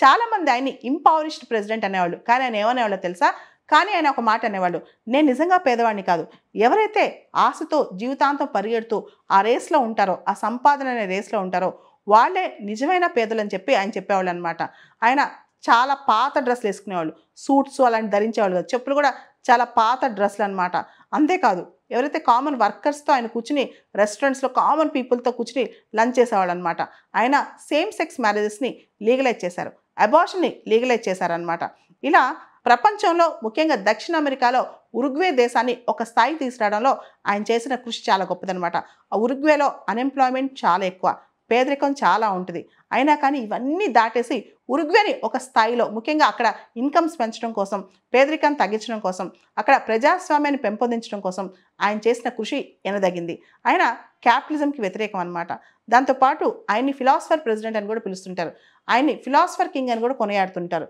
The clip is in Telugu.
చాలామంది ఆయన్ని ఇంపవరిష్డ్ ప్రెసిడెంట్ అనేవాళ్ళు. కానీ ఆయన ఏమనేవాళ్ళో తెలుసా? కానీ ఆయన ఒక మాట అనేవాళ్ళు, నేను నిజంగా పేదవాడిని కాదు. ఎవరైతే ఆశతో జీవితాంతం పరిగెడుతూ ఆ రేస్‌లో ఉంటారో, ఆ సంపాదన అనే రేస్‌లో ఉంటారో వాళ్ళే నిజమైన పేదలని చెప్పి ఆయన చెప్పేవాళ్ళనమాట. ఆయన చాలా పాత డ్రెస్సులు వేసుకునేవాళ్ళు. సూట్స్ అలాంటివి ధరించేవాళ్ళు కాదు. చెప్పులు కూడా చాలా పాత డ్రెస్సులనమాట. అంతేకాదు ఎవరైతే కామన్ వర్కర్స్‌తో ఆయన కూర్చొని రెస్టారెంట్స్‌లో కామన్ పీపుల్‌తో కూర్చొని లంచ్ చేసేవాళ్ళనమాట. ఆయన సేమ్ సెక్స్ మ్యారేజెస్‌ని లీగలైజ్ చేశారు. అబార్షన్‌ని లీగలైజ్ చేశారనమాట. ఇలా ప్రపంచంలో ముఖ్యంగా దక్షిణ అమెరికాలో ఉరుగ్వే దేశాన్ని ఒక స్థాయికి తీసుకురావడంలో ఆయన చేసిన కృషి చాలా గొప్పదనమాట. ఆ ఉరుగ్వేలో అన్‌ఎంప్లాయ్‌మెంట్ చాలా ఎక్కువ. పేదరికం చాలా ఉంటుంది. అయినా కానీ ఇవన్నీ దాటేసి ఉరుగ్వేని ఒక స్థాయిలో ముఖ్యంగా అక్కడ ఇన్కమ్స్ పెంచడం కోసం, పేదరికాన్ని తగ్గించడం కోసం, అక్కడ ప్రజాస్వామ్యాన్ని పెంపొందించడం కోసం ఆయన చేసిన కృషి ఎనదగింది. ఆయన క్యాపిటలిజంకి వ్యతిరేకం అనమాట. దాంతోపాటు ఆయన్ని ఫిలాసఫర్ ప్రెసిడెంట్ అని కూడా పిలుస్తుంటారు. ఆయన్ని ఫిలాసఫర్ కింగ్ అని కూడా కొనియాడుతుంటారు.